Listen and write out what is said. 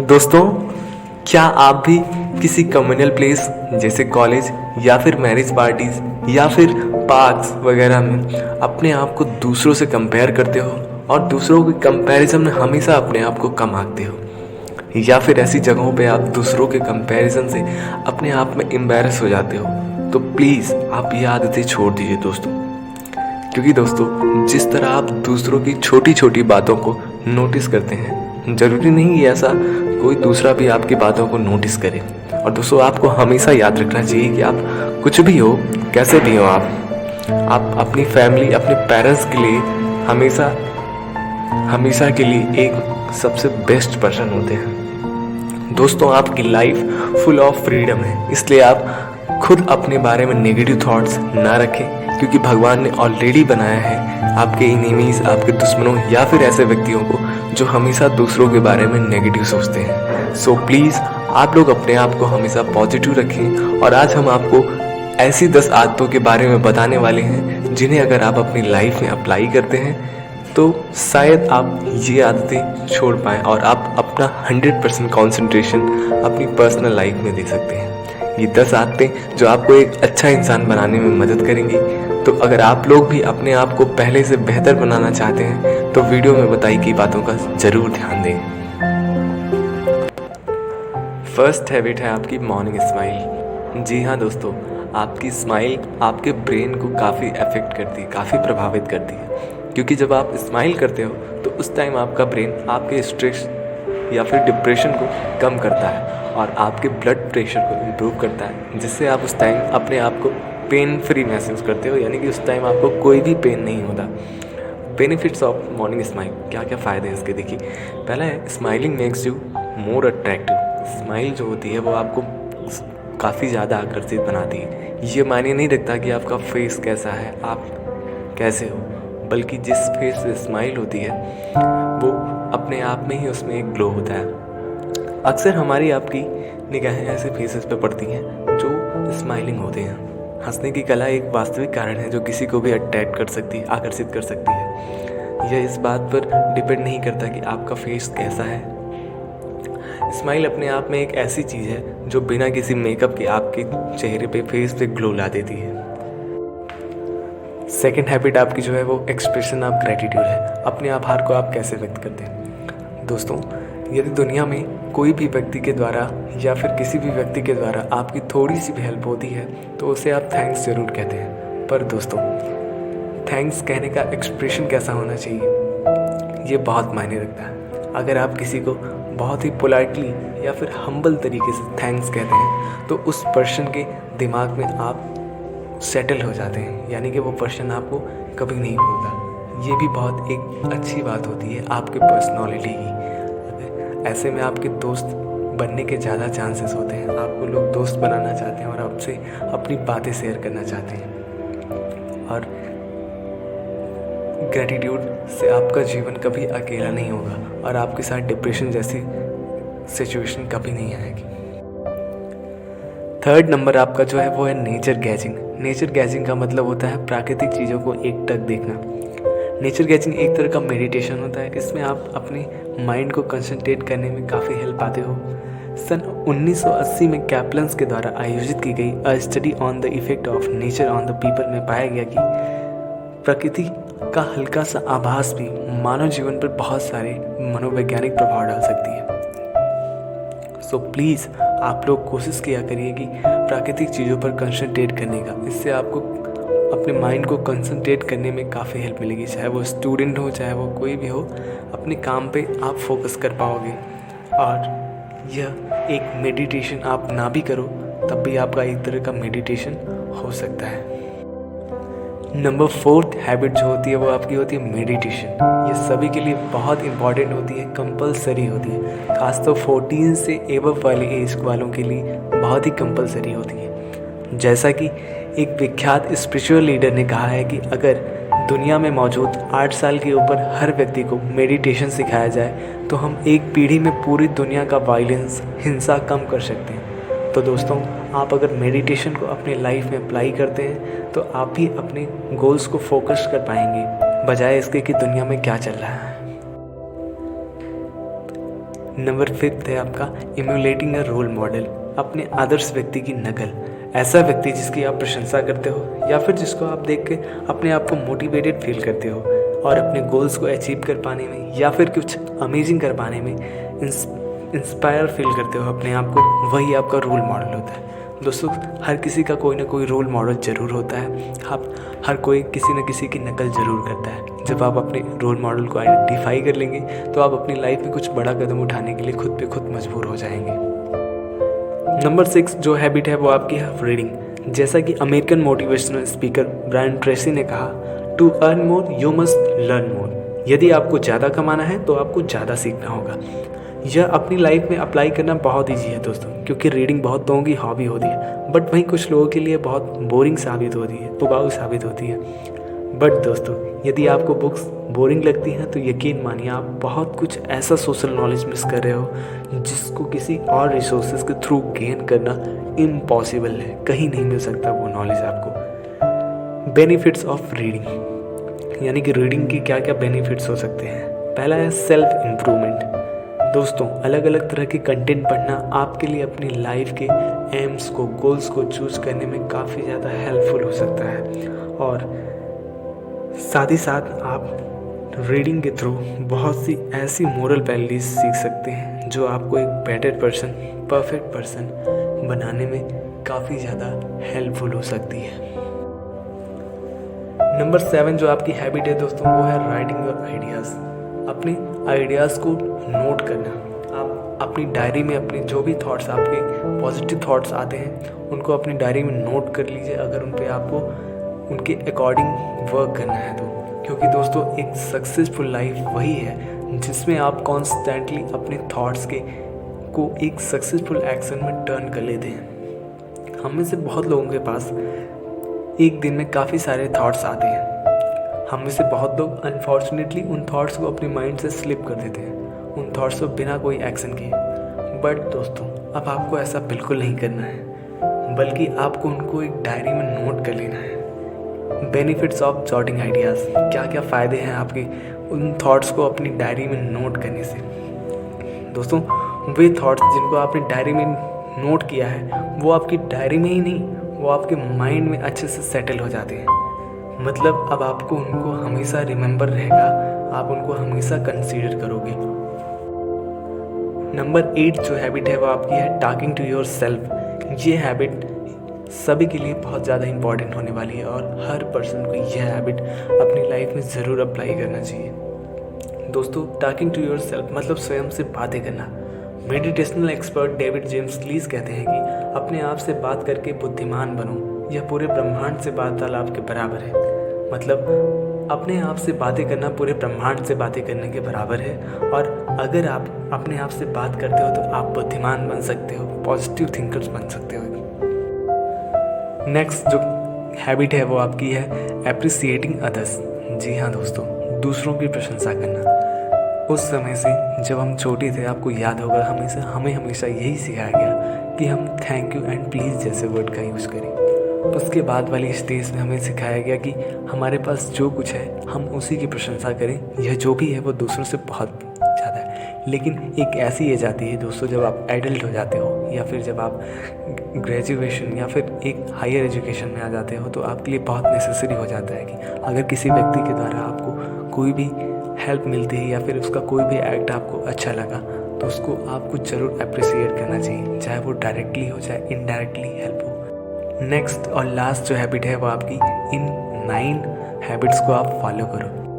दोस्तों, क्या आप भी किसी कम्युनल प्लेस जैसे कॉलेज या फिर मैरिज पार्टीज या फिर पार्क्स वगैरह में अपने आप को दूसरों से कंपेयर करते हो और दूसरों के कंपैरिजन में हमेशा अपने आप को कम आंकते हो, या फिर ऐसी जगहों पे आप दूसरों के कंपैरिजन से अपने आप में एम्बैरस हो जाते हो? तो प्लीज़ आप ये आदतें छोड़ दीजिए दोस्तों, क्योंकि दोस्तों जिस तरह आप दूसरों की छोटी छोटी बातों को नोटिस करते हैं, ज़रूरी नहीं है ऐसा कोई दूसरा भी आपकी बातों को नोटिस करे। और दोस्तों आपको हमेशा याद रखना चाहिए कि आप कुछ भी हो, कैसे भी हो, आप अपनी फैमिली, अपने पेरेंट्स के लिए हमेशा हमेशा के लिए एक सबसे बेस्ट पर्सन होते हैं। दोस्तों आपकी लाइफ फुल ऑफ फ्रीडम है, इसलिए आप खुद अपने बारे में नेगेटिव थॉट्स ना रखें, क्योंकि भगवान ने ऑलरेडी बनाया है आपके एनिमीज, आपके दुश्मनों या फिर ऐसे व्यक्तियों को जो हमेशा दूसरों के बारे में नेगेटिव सोचते हैं। सो प्लीज़ आप लोग अपने आप को हमेशा पॉजिटिव रखें। और आज हम आपको ऐसी 10 आदतों के बारे में बताने वाले हैं जिन्हें अगर आप अपनी लाइफ में अप्लाई करते हैं तो शायद आप ये आदतें छोड़ पाएँ और आप अपना 100% कॉन्सेंट्रेशन अपनी पर्सनल लाइफ में दे सकते हैं। ये 10 आदतें जो आपको एक अच्छा इंसान बनाने में मदद करेंगी। तो अगर आप लोग भी अपने आप को पहले से बेहतर बनाना चाहते हैं तो वीडियो में बताई गई बातों का ज़रूर ध्यान दें। फर्स्ट हैबिट है आपकी मॉर्निंग स्माइल। जी हाँ दोस्तों, आपकी स्माइल आपके ब्रेन को काफ़ी अफेक्ट करती है, काफ़ी प्रभावित करती है, क्योंकि जब आप स्माइल करते हो तो उस टाइम आपका ब्रेन आपके स्ट्रेस या फिर डिप्रेशन को कम करता है और आपके ब्लड प्रेशर को इम्प्रूव करता है, जिससे आप उस टाइम अपने आप को पेन फ्री महसूस करते हो, यानी कि उस टाइम आपको कोई भी पेन नहीं होता। बेनिफिट्स ऑफ मॉर्निंग स्माइल, क्या क्या फ़ायदे हैं इसके देखिए। पहला है smiling makes you more attractive. Smile जो होती है वो आपको काफ़ी ज़्यादा आकर्षित बनाती है। ये मायने नहीं रखता कि आपका फेस कैसा है, आप कैसे हो, बल्कि जिस फेस से स्माइल होती है वो अपने आप में ही उसमें एक ग्लो होता है। अक्सर हमारी आपकी निगाहें ऐसे फेसेस पे पड़ती हैं जो स्माइलिंग होते हैं। हंसने की कला एक वास्तविक कारण है जो किसी को भी अट्रैक्ट कर सकती है, आकर्षित कर सकती है। यह इस बात पर डिपेंड नहीं करता कि आपका फेस कैसा है। स्माइल अपने आप में एक ऐसी चीज़ है जो बिना किसी मेकअप के आपके चेहरे पे, फेस पे ग्लो ला देती है। सेकेंड हैबिट आपकी जो है वो एक्सप्रेशन ऑफ ग्रेटिट्यूड है। अपने आभार को आप कैसे व्यक्त करते हैं? दोस्तों, यदि दुनिया में कोई भी व्यक्ति के द्वारा या फिर किसी भी व्यक्ति के द्वारा आपकी थोड़ी सी भी हेल्प होती है तो उसे आप थैंक्स ज़रूर कहते हैं। पर दोस्तों, थैंक्स कहने का एक्सप्रेशन कैसा होना चाहिए, ये बहुत मायने रखता है। अगर आप किसी को बहुत ही पोलाइटली या फिर हम्बल तरीके से थैंक्स कहते हैं तो उस पर्सन के दिमाग में आप सेटल हो जाते हैं, यानी कि वो पर्सन आपको कभी नहीं भूलता। ये भी बहुत एक अच्छी बात होती है आपके पर्सनालिटी की। ऐसे में आपके दोस्त बनने के ज़्यादा चांसेस होते हैं। आपको लोग दोस्त बनाना चाहते हैं और आपसे अपनी बातें शेयर करना चाहते हैं। और ग्रेटिट्यूड से आपका जीवन कभी अकेला नहीं होगा और आपके साथ डिप्रेशन जैसी सिचुएशन कभी नहीं आएगी। थर्ड नंबर आपका जो है वो है नेचर गैजिंग। नेचर गैजिंग का मतलब होता है प्राकृतिक चीज़ों को एकटक देखना। नेचर गैजिंग एक तरह का मेडिटेशन होता है, इसमें आप अपने माइंड को कंसंट्रेट करने में काफ़ी हेल्प पाते हो। सन 1980 में कैप्लन्स के द्वारा आयोजित की गई अ study on the effect of nature on the people में पाया गया कि प्रकृति का हल्का सा आभास भी मानव जीवन पर बहुत सारे मनोवैज्ञानिक प्रभाव डाल सकती है। सो प्लीज़ आप लोग कोशिश किया करिए कि प्राकृतिक चीज़ों पर कंसंट्रेट करने का। इससे आपको अपने माइंड को कंसंट्रेट करने में काफ़ी हेल्प मिलेगी। चाहे वो स्टूडेंट हो, चाहे वो कोई भी हो, अपने काम पे आप फोकस कर पाओगे। और यह एक मेडिटेशन आप ना भी करो तब भी आपका एक तरह का मेडिटेशन हो सकता है। नंबर 4th हैबिट जो होती है वो आपकी होती है मेडिटेशन। ये सभी के लिए बहुत इंपॉर्टेंट होती है, कंपलसरी होती है। खासतौर 14 से एबव वाले एज वालों के लिए बहुत ही कंपलसरी होती है। जैसा कि एक विख्यात स्पिरिचुअल लीडर ने कहा है कि अगर दुनिया में मौजूद 8 साल के ऊपर हर व्यक्ति को मेडिटेशन सिखाया जाए तो हम एक पीढ़ी में पूरी दुनिया का वायलेंस, हिंसा कम कर सकते हैं। तो दोस्तों, आप अगर मेडिटेशन को अपने लाइफ में अप्लाई करते हैं तो आप भी अपने गोल्स को फोकस कर पाएंगे, बजाय इसके कि दुनिया में क्या चल रहा है। नंबर 5 है आपका इम्यूलेटिंग अ रोल मॉडल, अपने आदर्श व्यक्ति की नकल। ऐसा व्यक्ति जिसकी आप प्रशंसा करते हो या फिर जिसको आप देख के अपने आप को मोटिवेटेड फील करते हो और अपने गोल्स को अचीव कर पाने में या फिर कुछ अमेजिंग कर पाने में इंस्पायर फील करते हो अपने आप को, वही आपका रोल मॉडल होता है। दोस्तों, हर किसी का कोई ना कोई रोल मॉडल ज़रूर होता है। हर कोई किसी न किसी की नकल ज़रूर करता है। जब आप अपने रोल मॉडल को आइडेंटिफाई कर लेंगे तो आप अपनी लाइफ में कुछ बड़ा कदम उठाने के लिए खुद पे खुद मजबूर हो जाएंगे। नंबर 6 जो हैबिट है वो आपकी है रीडिंग। जैसा कि American motivational speaker Brian Tracy ने कहा, to earn more you must learn more. यदि आपको ज़्यादा कमाना है तो आपको ज़्यादा सीखना होगा। यह अपनी लाइफ में अप्लाई करना बहुत ईजी है दोस्तों, क्योंकि रीडिंग बहुत लोगों की हॉबी होती है, बट वहीं कुछ लोगों के लिए बहुत बोरिंग साबित होती है, उबाऊ साबित होती है। बट दोस्तों, यदि आपको बुक्स बोरिंग लगती हैं तो यकीन मानिए आप बहुत कुछ ऐसा सोशल नॉलेज मिस कर रहे हो जिसको किसी और रिसोर्सेज के थ्रू गेन करना इम्पॉसिबल है। कहीं नहीं मिल सकता वो नॉलेज आपको। बेनिफिट्स ऑफ रीडिंग, यानी कि रीडिंग की क्या क्या बेनिफिट्स हो सकते हैं। पहला है सेल्फ इम्प्रूवमेंट। दोस्तों, अलग अलग तरह के कंटेंट पढ़ना आपके लिए अपनी लाइफ के एम्स को, गोल्स को चूज करने में काफ़ी ज़्यादा हेल्पफुल हो सकता है। और साथ ही साथ आप रीडिंग के थ्रू बहुत सी ऐसी मोरल वैल्यूज सीख सकते हैं जो आपको एक बेटर पर्सन, परफेक्ट पर्सन बनाने में काफ़ी ज़्यादा हेल्पफुल हो सकती है। नंबर 7 जो आपकी हैबिट है दोस्तों वो है राइटिंग योर आइडियाज़। अपने आइडियाज़ को नोट करना। आप अपनी डायरी में अपने जो भी थॉट्स, आपके पॉजिटिव थॉट्स आते हैं उनको अपनी डायरी में नोट कर लीजिए, अगर उन पे आपको उनके अकॉर्डिंग वर्क करना है तो। क्योंकि दोस्तों, एक सक्सेसफुल लाइफ वही है जिसमें आप कॉन्स्टेंटली अपने थॉट्स को एक सक्सेसफुल एक्शन में टर्न कर लेते हैं। हम में से बहुत लोगों के पास एक दिन में काफ़ी सारे थॉट्स आते हैं। हम में से बहुत लोग अनफॉर्चुनेटली उन थॉट्स को अपने माइंड से स्लिप कर देते हैं, उन थॉट्स को बिना कोई एक्शन किए। बट दोस्तों, अब आपको ऐसा बिल्कुल नहीं करना है, बल्कि आपको उनको एक डायरी में नोट कर लेना है। बेनिफिट्स ऑफ जॉटिंग आइडियाज़, क्या क्या फ़ायदे हैं आपके उन थॉट्स को अपनी डायरी में नोट करने से। दोस्तों, वे थॉट्स जिनको आपने डायरी में नोट किया है वो आपकी डायरी में ही नहीं, वो आपके माइंड में अच्छे से सेटल हो जाते हैं। मतलब अब आपको उनको हमेशा रिमेंबर रहेगा, आप उनको हमेशा कंसीडर करोगे। नंबर 8 जो हैबिट है वो आपकी है टॉकिंग टू योर सेल्फ। ये हैबिट सभी के लिए बहुत ज़्यादा इंपॉर्टेंट होने वाली है और हर पर्सन को यह हैबिट अपनी लाइफ में ज़रूर अप्लाई करना चाहिए। दोस्तों, टॉकिंग टू योर सेल्फ मतलब स्वयं से बातें करना। मेडिटेशनल एक्सपर्ट डेविड जेम्स क्लीज कहते हैं कि अपने आप से बात करके बुद्धिमान बनो, यह पूरे ब्रह्मांड से वार्तालाप के बराबर है। मतलब अपने आप से बातें करना पूरे ब्रह्मांड से बातें करने के बराबर है। और अगर आप अपने आप से बात करते हो तो आप बुद्धिमान बन सकते हो, पॉजिटिव थिंकर्स बन सकते हो। नेक्स्ट जो हैबिट है वो आपकी है एप्रिसिएटिंग अदर्स। जी हाँ दोस्तों, दूसरों की प्रशंसा करना। उस समय से जब हम छोटे थे, आपको याद होगा, हमें हमेशा यही सिखाया गया कि हम थैंक यू एंड प्लीज़ जैसे वर्ड का यूज़ करें। उसके बाद वाली स्टेज में हमें सिखाया गया कि हमारे पास जो कुछ है हम उसी की प्रशंसा करें। यह जो भी है वो दूसरों से बहुत ज़्यादा है। लेकिन एक ऐसी एज आती है दोस्तों जब आप एडल्ट हो जाते हो या फिर जब आप ग्रेजुएशन या फिर एक हायर एजुकेशन में आ जाते हो तो आपके लिए बहुत नेसेसरी हो जाता है कि अगर किसी व्यक्ति के द्वारा आपको कोई भी हेल्प मिलती है या फिर उसका कोई भी एक्ट आपको अच्छा लगा तो उसको आपको ज़रूर अप्रिसिएट करना चाहिए, चाहे वो डायरेक्टली हो चाहे इनडायरेक्टली हेल्प हो। नेक्स्ट और लास्ट जो हैबिट है वो आपकी इन 9 हैबिट्स को आप फॉलो करो।